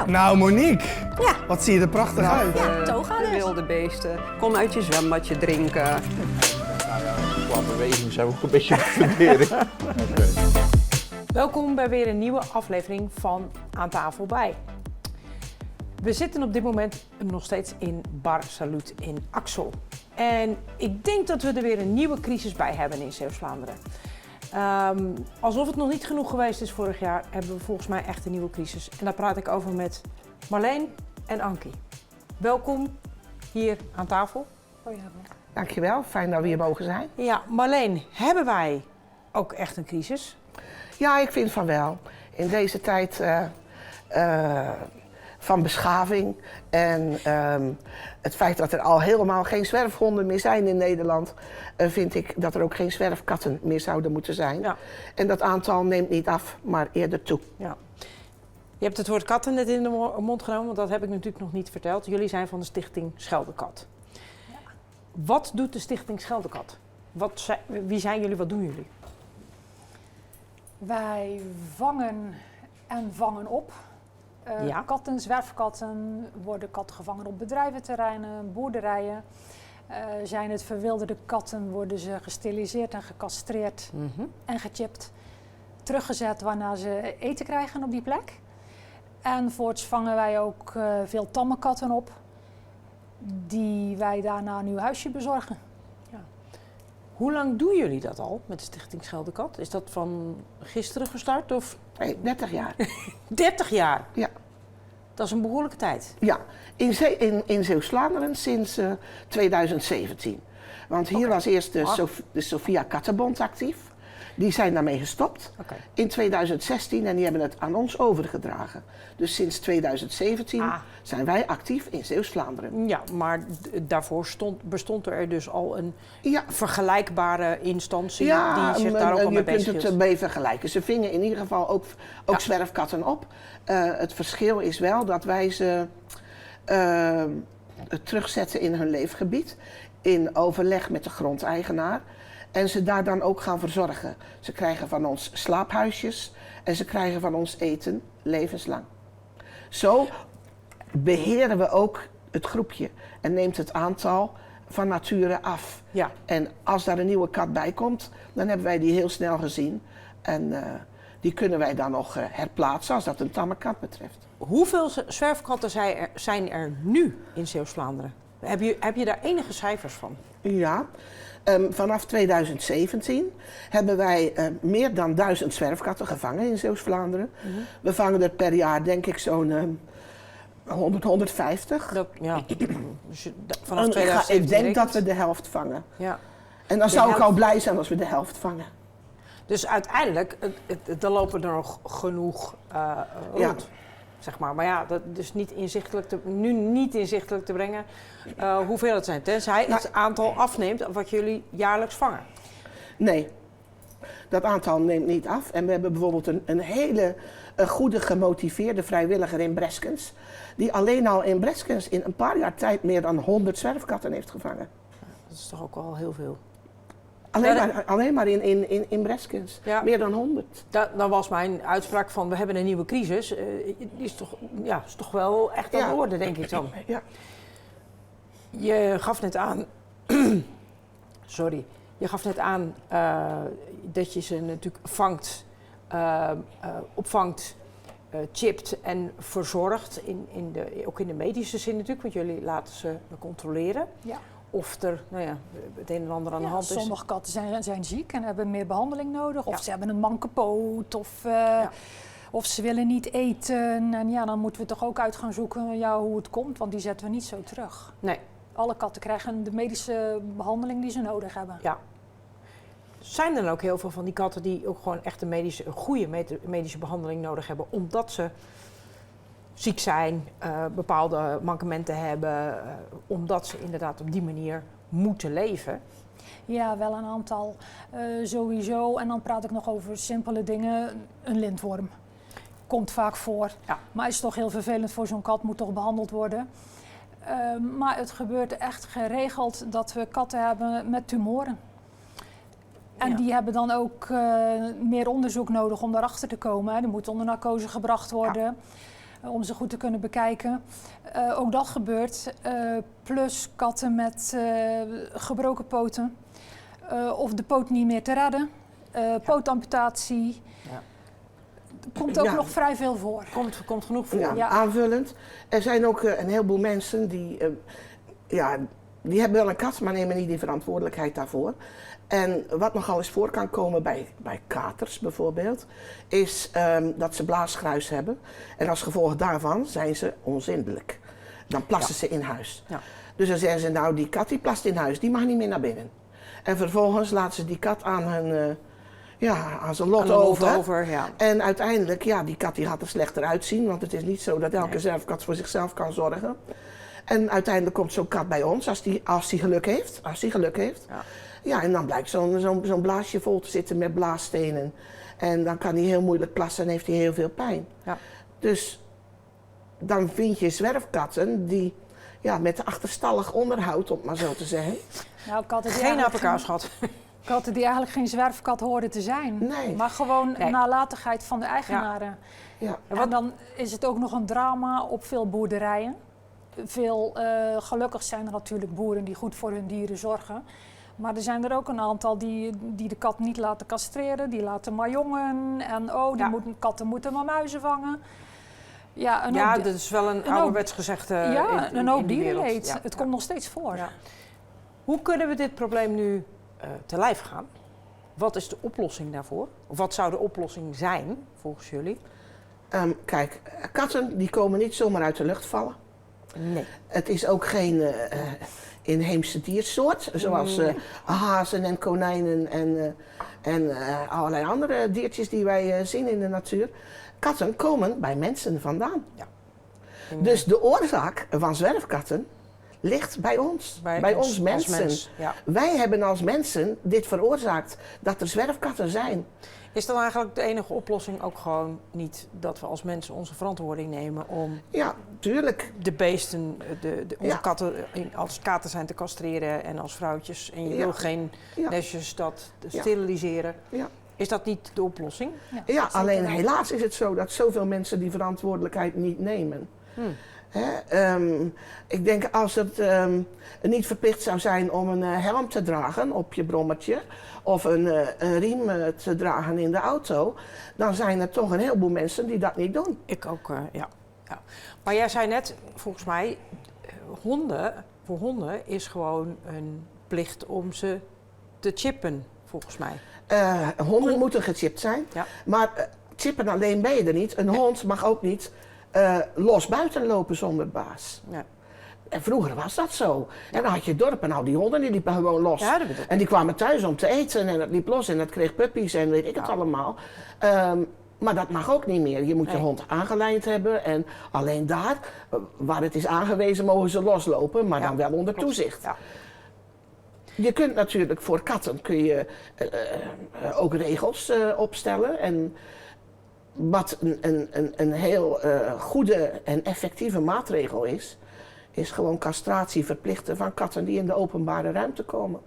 Nou Monique, Ja. wat zie je er prachtig uit. Ja, toga De dus. wilde beesten. Kom uit je zwembadje drinken. Qua beweging zijn we ook een beetje op fundering. Welkom bij weer een nieuwe aflevering van Aan tafel bij. We zitten op dit moment nog steeds in Bar Salut in Axel. En ik denk dat we er weer een nieuwe crisis bij hebben in Zeeuws-Vlaanderen. Alsof het nog niet genoeg geweest is vorig jaar, hebben we volgens mij echt een nieuwe crisis. En daar praat ik over met Marleen en Ankie. Welkom hier aan tafel. Dankjewel, fijn dat we hier mogen zijn. Ja, Marleen, hebben wij ook echt een crisis? Ja, ik vind van wel. In deze tijd van beschaving en het feit dat er al helemaal geen zwerfhonden meer zijn in Nederland, vind ik dat er ook geen zwerfkatten meer zouden moeten zijn. Ja. En dat aantal neemt niet af, maar eerder toe. Ja. Je hebt het woord katten net in de mond genomen, want dat heb ik natuurlijk nog niet verteld. Jullie zijn van de stichting Scheldekat. Ja. Wat doet de stichting Scheldekat? Wie zijn jullie, wat doen jullie? Wij vangen en vangen op. Ja. Katten, zwerfkatten, worden katten gevangen op bedrijventerreinen, boerderijen. Zijn het verwilderde katten, worden ze gesteriliseerd en gecastreerd en gechipt. Teruggezet waarna ze eten krijgen op die plek. En voorts vangen wij ook veel tamme katten op, die wij daarna een nieuw huisje bezorgen. Hoe lang doen jullie dat al met de stichting Scheldekat? Is dat van gisteren gestart of Nee, 30 jaar. 30 jaar? Ja. Dat is een behoorlijke tijd. Ja, in Zeeuws-Vlaanderen sinds 2017. Want hier was eerst de Sophia Kattenbond actief. Die zijn daarmee gestopt in 2016 en die hebben het aan ons overgedragen. Dus sinds 2017 zijn wij actief in Zeeuws-Vlaanderen. Ja, maar daarvoor bestond er dus al een Ja. vergelijkbare instantie Ja, die zich daar ook al mee je kunt bezig het hield. ermee vergelijken. Ze vingen in ieder geval ook zwerfkatten op. Het verschil is wel dat wij ze terugzetten in hun leefgebied. In overleg met de grondeigenaar. En ze daar dan ook gaan verzorgen. Ze krijgen van ons slaaphuisjes en ze krijgen van ons eten levenslang. Zo beheren we ook het groepje en neemt het aantal van nature af. Ja. En als daar een nieuwe kat bij komt, dan hebben wij die heel snel gezien. En die kunnen wij dan nog herplaatsen als dat een tamme kat betreft. Hoeveel zwerfkatten zijn er nu in Zeeuws-Vlaanderen? Heb je daar enige cijfers van? Ja, vanaf 2017 hebben wij meer dan 1000 zwerfkatten gevangen in Zeeuws-Vlaanderen. We vangen er per jaar denk ik zo'n 100, 150. Dus vanaf 2017 Ik denk dat we de helft vangen. Ja. En dan De zou ik helft. al blij zijn als we de helft vangen. Dus uiteindelijk, er lopen er nog genoeg rond. Zeg maar ja, dat is niet inzichtelijk te brengen hoeveel het zijn. Tenzij het aantal afneemt wat jullie jaarlijks vangen. Nee, dat aantal neemt niet af. En we hebben bijvoorbeeld een hele goede gemotiveerde vrijwilliger in Breskens. Die alleen al in Breskens in een paar jaar tijd meer dan 100 zwerfkatten heeft gevangen. Dat is toch ook wel heel veel. Alleen maar in Breskens. Ja. Meer dan 100. Dan was mijn uitspraak van we hebben een nieuwe crisis. Die is toch wel echt aan de orde, denk ik dan. Ja. Je gaf net aan... Sorry. Je gaf net aan dat je ze natuurlijk vangt, opvangt, chipt en verzorgt. Ook in de medische zin natuurlijk, want jullie laten ze controleren. Ja. Of er het een en ander aan de hand is. Sommige katten zijn ziek en hebben meer behandeling nodig. Of ze hebben een manke poot. Of ze willen niet eten. En dan moeten we toch ook uit gaan zoeken hoe het komt. Want die zetten we niet zo terug. Nee. Alle katten krijgen de medische behandeling die ze nodig hebben. Ja. Zijn er dan ook heel veel van die katten die ook gewoon echt een goede medische behandeling nodig hebben, omdat ze ziek zijn, bepaalde mankementen hebben, omdat ze inderdaad op die manier moeten leven? Ja, wel een aantal sowieso. En dan praat ik nog over simpele dingen. Een lintworm komt vaak voor. Ja. Maar is toch heel vervelend voor zo'n kat, moet toch behandeld worden. Maar het gebeurt echt geregeld dat we katten hebben met tumoren. En die hebben dan ook meer onderzoek nodig om daarachter te komen. Die moeten onder narcose gebracht worden. om ze goed te kunnen bekijken. Ook dat gebeurt. Plus katten met gebroken poten. Of de poot niet meer te redden. Pootamputatie. Ja. Komt ook Ja. nog vrij veel voor. Komt genoeg voor. Ja, Ja. aanvullend. Er zijn ook een heleboel mensen die hebben wel een kat, maar nemen niet die verantwoordelijkheid daarvoor. En wat nogal eens voor kan komen bij katers bijvoorbeeld, is dat ze blaasgruis hebben. En als gevolg daarvan zijn ze onzindelijk. Dan plassen ze in huis. Ja. Dus dan zeggen ze, nou die kat die plast in huis, die mag niet meer naar binnen. En vervolgens laten ze die kat aan zijn lot over. Ja. En uiteindelijk, die kat die gaat er slechter uitzien, want het is niet zo dat elke zwerfkat voor zichzelf kan zorgen. En uiteindelijk komt zo'n kat bij ons, als die geluk heeft. Ja. Ja, en dan blijkt zo'n blaasje vol te zitten met blaasstenen. En dan kan hij heel moeilijk plassen en heeft hij heel veel pijn. Ja. Dus dan vind je zwerfkatten die met achterstallig onderhoud, om het maar zo te zeggen. Nou, katten die Geen eigenlijk APK-schat. katten die eigenlijk geen zwerfkat horen te zijn. Nee. Maar gewoon Nee. nalatigheid van de eigenaren. Ja. En dan is het ook nog een drama op veel boerderijen. Gelukkig zijn er natuurlijk boeren die goed voor hun dieren zorgen. Maar er zijn er ook een aantal die de kat niet laten castreren. Die laten maar jongen. En katten moeten maar muizen vangen. Ja, Dat is wel een ouderwets gezegde een hoop in die wereld. dierenleed. Ja. Het komt nog steeds voor. Ja. Hoe kunnen we dit probleem nu te lijf gaan? Wat is de oplossing daarvoor? Of wat zou de oplossing zijn, volgens jullie? Kijk, katten die komen niet zomaar uit de lucht vallen. Nee. Het is ook geen inheemse diersoort, zoals hazen en konijnen en allerlei andere diertjes die wij zien in de natuur. Katten komen bij mensen vandaan. Ja. Dus de oorzaak van zwerfkatten ligt bij ons, bij ons als mensen. mens, ja. Wij hebben als mensen dit veroorzaakt, dat er zwerfkatten zijn. Is dan eigenlijk de enige oplossing ook gewoon niet dat we als mensen onze verantwoording nemen om Ja, tuurlijk. de beesten, onze Ja. katten als katen zijn te castreren en als vrouwtjes en je Ja. wil geen Ja. nestjes dat Ja. steriliseren. Ja. Is dat niet de oplossing? Ja, zeker alleen wel. helaas is het zo dat zoveel mensen die verantwoordelijkheid niet nemen. Ik denk als het niet verplicht zou zijn om een helm te dragen op je brommertje of een riem te dragen in de auto, dan zijn er toch een heleboel mensen die dat niet doen. Ik ook, ja. Maar jij zei net, volgens mij, voor honden is gewoon een plicht om ze te chippen, volgens mij. Honden moeten gechipt zijn, Ja. maar chippen alleen ben je er niet. Een hond mag ook niet los buiten lopen zonder baas. Ja. En vroeger was dat zo. En dan had je dorp en al die honden die liepen gewoon los. Ja, dat bedoel ik. En die kwamen thuis om te eten en dat liep los en dat kreeg puppies en weet ik het allemaal. Maar dat mag ook niet meer. Je moet je Nee. hond aangelijnd hebben en alleen daar, waar het is aangewezen, mogen ze loslopen, maar Ja, dan wel onder klopt. toezicht. Ja. Je kunt natuurlijk voor katten ook regels opstellen. En wat een heel goede en effectieve maatregel is gewoon castratie verplichten van katten die in de openbare ruimte komen.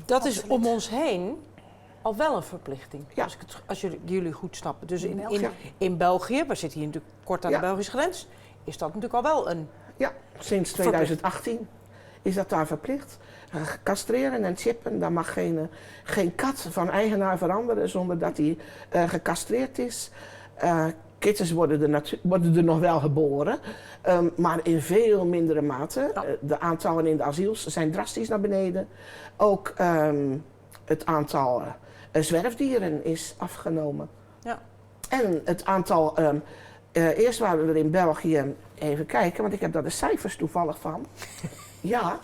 Dat is om ons heen al wel een verplichting, Ja. als jullie goed snappen. Dus in België. in België, we zitten hier natuurlijk kort aan Ja. de Belgische grens, is dat natuurlijk al wel een... Ja, sinds 2018 is dat daar verplicht. Castreren en chippen, daar mag geen kat van eigenaar veranderen zonder dat hij gecastreerd is. Kittens worden er nog wel geboren, maar in veel mindere mate. Ja. De aantallen in de asiels zijn drastisch naar beneden. Ook het aantal zwerfdieren is afgenomen. Ja. En het aantal, eerst waren we er in België, even kijken, want ik heb daar de cijfers toevallig van. Ja,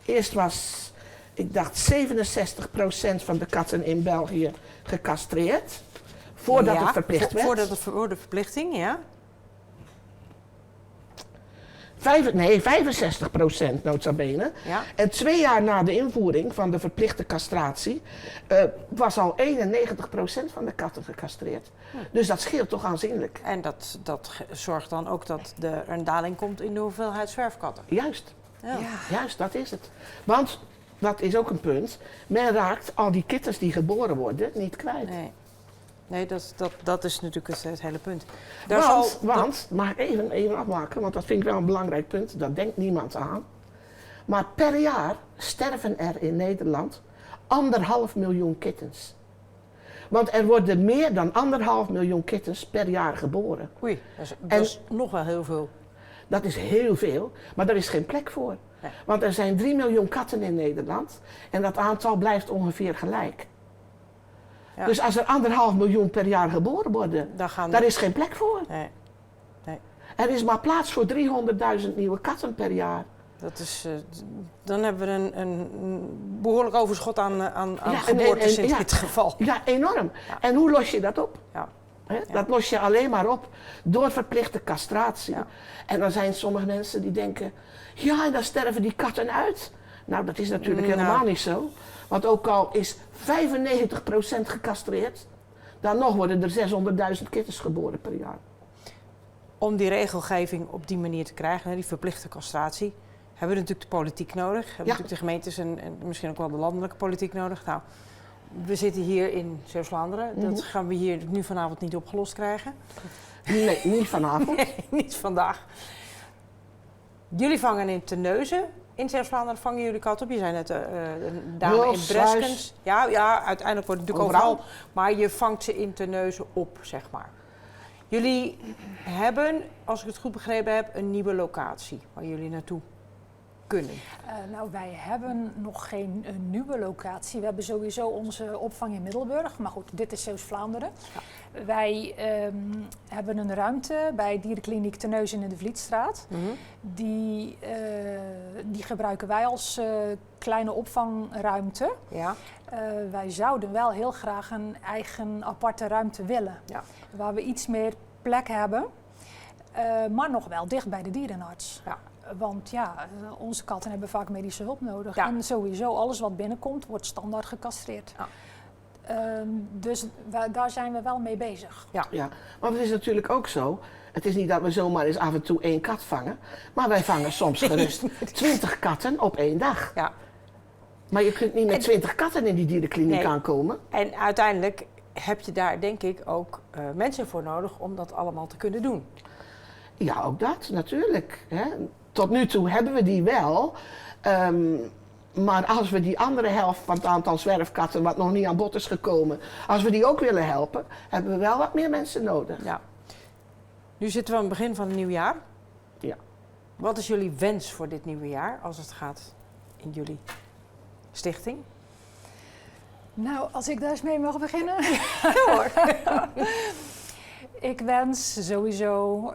eerst was, ik dacht 67% van de katten in België gecastreerd. Voordat Ja, het verplicht werd. Voor de verplichting, ja. 65% nota bene. Ja. En 2 jaar na de invoering van de verplichte castratie was al 91% van de katten gecastreerd. Dus dat scheelt toch aanzienlijk. En dat zorgt dan ook dat er een daling komt in de hoeveelheid zwerfkatten. Juist, Ja. juist, dat is het. Want, dat is ook een punt, men raakt al die kittens die geboren worden niet kwijt. Nee. Nee, dat is natuurlijk het hele punt. Want, mag ik even afmaken, want dat vind ik wel een belangrijk punt, daar denkt niemand aan. Maar per jaar sterven er in Nederland 1,5 miljoen kittens. Want er worden meer dan 1,5 miljoen kittens per jaar geboren. Oei, dat is nog wel heel veel. Dat is heel veel, maar daar is geen plek voor. Nee. Want er zijn 3 miljoen katten in Nederland en dat aantal blijft ongeveer gelijk. Ja. Dus als er 1,5 miljoen per jaar geboren worden, daar is geen plek voor. Nee. Er is maar plaats voor 300.000 nieuwe katten per jaar. Dat is, dan hebben we een behoorlijk overschot aan geboortes in dit geval. Ja, enorm. Ja. En hoe los je dat op? Ja. Dat los je alleen maar op door verplichte castratie. Ja. En dan zijn sommige mensen die denken, ja, en dan sterven die katten uit. Nou, dat is natuurlijk helemaal niet zo. Want ook al is 95% gecastreerd, dan nog worden er 600.000 kittens geboren per jaar. Om die regelgeving op die manier te krijgen, die verplichte castratie, hebben we natuurlijk de politiek nodig. Hebben we natuurlijk de gemeentes en misschien ook wel de landelijke politiek nodig. Nou, we zitten hier in Zeeuws-Vlaanderen. Dat gaan we hier nu vanavond niet opgelost krijgen. Nee, niet vanavond. Nee, niet vandaag. Jullie vangen in Terneuzen. In Zeeuws-Vlaanderen vangen jullie kat op. Je zei net een dame in Breskens. Ja, uiteindelijk wordt het natuurlijk overal. Maar je vangt ze in Terneuzen op, zeg maar. Jullie hebben, als ik het goed begrepen heb, een nieuwe locatie waar jullie naartoe kunnen. Nou, wij hebben nog geen nieuwe locatie. We hebben sowieso onze opvang in Middelburg. Maar goed, dit is Zeeuws-Vlaanderen. Ja. Wij hebben een ruimte bij dierenkliniek Terneuzen in de Vlietstraat. Die gebruiken wij als kleine opvangruimte. Ja. Wij zouden wel heel graag een eigen aparte ruimte willen. Ja. Waar we iets meer plek hebben. Maar nog wel dicht bij de dierenarts. Ja. Want ja, onze katten hebben vaak medische hulp nodig. Ja. En sowieso, alles wat binnenkomt, wordt standaard gecastreerd. Ja. Dus daar zijn we wel mee bezig. Ja, want het is natuurlijk ook zo. Het is niet dat we zomaar eens af en toe 1 kat vangen. Maar wij vangen soms gerust 20 katten op 1 dag. Ja. Maar je kunt niet met 20 katten in die dierenkliniek aankomen. En uiteindelijk heb je daar denk ik ook mensen voor nodig om dat allemaal te kunnen doen. Ja, ook dat natuurlijk. Hè. Tot nu toe hebben we die wel. Maar als we die andere helft van het aantal zwerfkatten, wat nog niet aan bod is gekomen, als we die ook willen helpen, hebben we wel wat meer mensen nodig. Ja. Nu zitten we aan het begin van een nieuw jaar. Ja. Wat is jullie wens voor dit nieuwe jaar als het gaat in jullie stichting? Nou, als ik daar eens mee mag beginnen. Ja hoor. Ik wens sowieso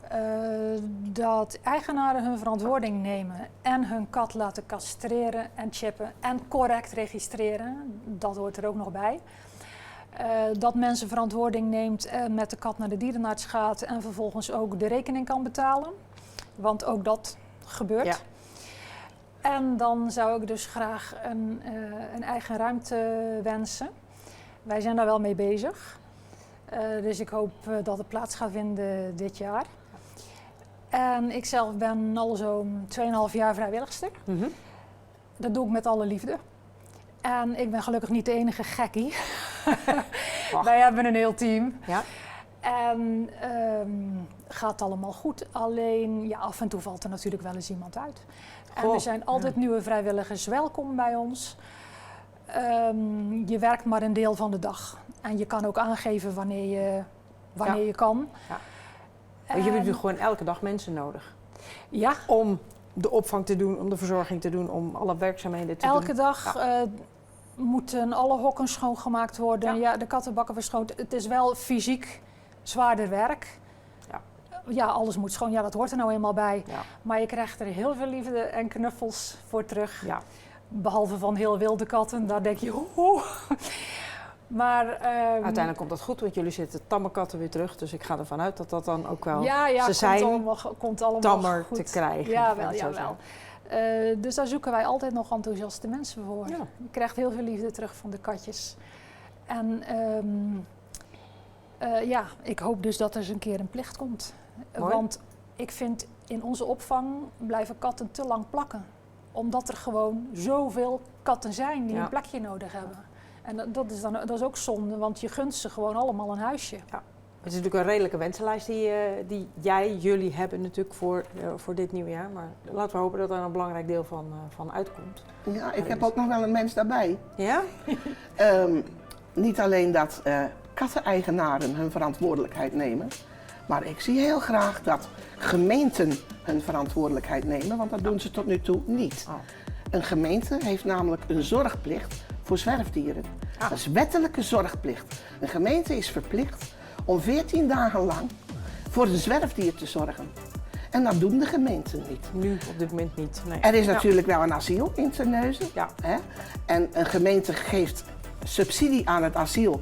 dat eigenaren hun verantwoording nemen en hun kat laten castreren en chippen en correct registreren. Dat hoort er ook nog bij. Dat mensen verantwoording neemt en met de kat naar de dierenarts gaat en vervolgens ook de rekening kan betalen. Want ook dat gebeurt. Ja. En dan zou ik dus graag een eigen ruimte wensen. Wij zijn daar wel mee bezig. Dus ik hoop dat het plaats gaat vinden dit jaar. En ik zelf ben al zo'n 2,5 jaar vrijwilligster. Dat doe ik met alle liefde. En ik ben gelukkig niet de enige gekkie. Wij hebben een heel team. Ja. En gaat allemaal goed. Alleen ja, af en toe valt er natuurlijk wel eens iemand uit. En er zijn altijd nieuwe vrijwilligers welkom bij ons. Je werkt maar een deel van de dag. En je kan ook aangeven wanneer je kan. Ja. Maar jullie hebben gewoon elke dag mensen nodig. Ja. Om de opvang te doen, om de verzorging te doen, om alle werkzaamheden te doen. Elke dag moeten alle hokken schoongemaakt worden. Ja, de kattenbakken verschoond. Het is wel fysiek zwaarder werk. Ja, alles moet schoon. Ja, dat hoort er nou eenmaal bij. Ja. Maar je krijgt er heel veel liefde en knuffels voor terug. Ja. Behalve van heel wilde katten, daar denk je, Maar uiteindelijk komt dat goed, want jullie zitten tamme katten weer terug. Dus ik ga ervan uit dat dat dan ook wel... Ja, ze zijn komt allemaal tammer goed te krijgen. Jawel. Dus daar zoeken wij altijd nog enthousiaste mensen voor. Ja. Je krijgt heel veel liefde terug van de katjes. En ik hoop dus dat er eens een keer een plicht komt. Mooi. Want ik vind in onze opvang blijven katten te lang plakken. Omdat er gewoon zoveel katten zijn die een plekje nodig hebben. En dat is ook zonde, want je gunt ze gewoon allemaal een huisje. Het is natuurlijk een redelijke wensenlijst die jullie hebben natuurlijk voor dit nieuwe jaar. Maar laten we hopen dat er een belangrijk deel van uitkomt. Ja, ik heb ook nog wel een mens daarbij. Ja? Niet alleen dat katteneigenaren hun verantwoordelijkheid nemen, maar ik zie heel graag dat gemeenten hun verantwoordelijkheid nemen, want dat doen ze tot nu toe niet. Oh. Een gemeente heeft namelijk een zorgplicht voor zwerfdieren. Dat is wettelijke zorgplicht. Een gemeente is verplicht om 14 dagen lang voor een zwerfdier te zorgen. En dat doen de gemeenten niet. Nu op dit moment niet. Nee. Er is natuurlijk wel een asiel in Terneuzen. Ja. Hè? En een gemeente geeft subsidie aan het asiel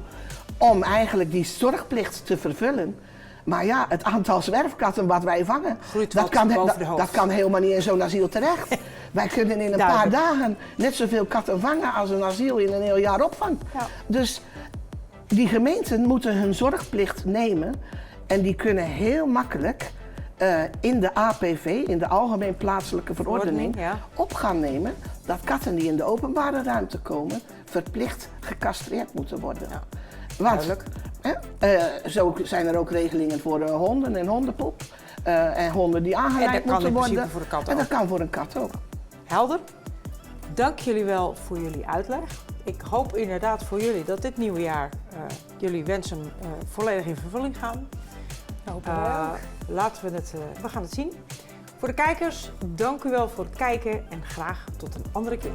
om eigenlijk die zorgplicht te vervullen. Maar ja, het aantal zwerfkatten wat wij vangen, Groeit wat boven de hoofd. dat kan helemaal niet in zo'n asiel terecht. Wij kunnen in een paar dagen net zoveel katten vangen als een asiel in een heel jaar opvangt. Ja. Dus die gemeenten moeten hun zorgplicht nemen en die kunnen heel makkelijk in de APV, in de Algemeen Plaatselijke Verordening, op gaan nemen dat katten die in de openbare ruimte komen verplicht gecastreerd moeten worden. Ja. Want zo zijn er ook regelingen voor honden en hondenpoep en honden die aangeleid moeten worden. Voor de kat en dat kan voor een kat ook. Helder. Dank jullie wel voor jullie uitleg. Ik hoop inderdaad voor jullie dat dit nieuwe jaar jullie wensen volledig in vervulling gaan. Laten we we gaan het zien. Voor de kijkers, dank u wel voor het kijken en graag tot een andere keer.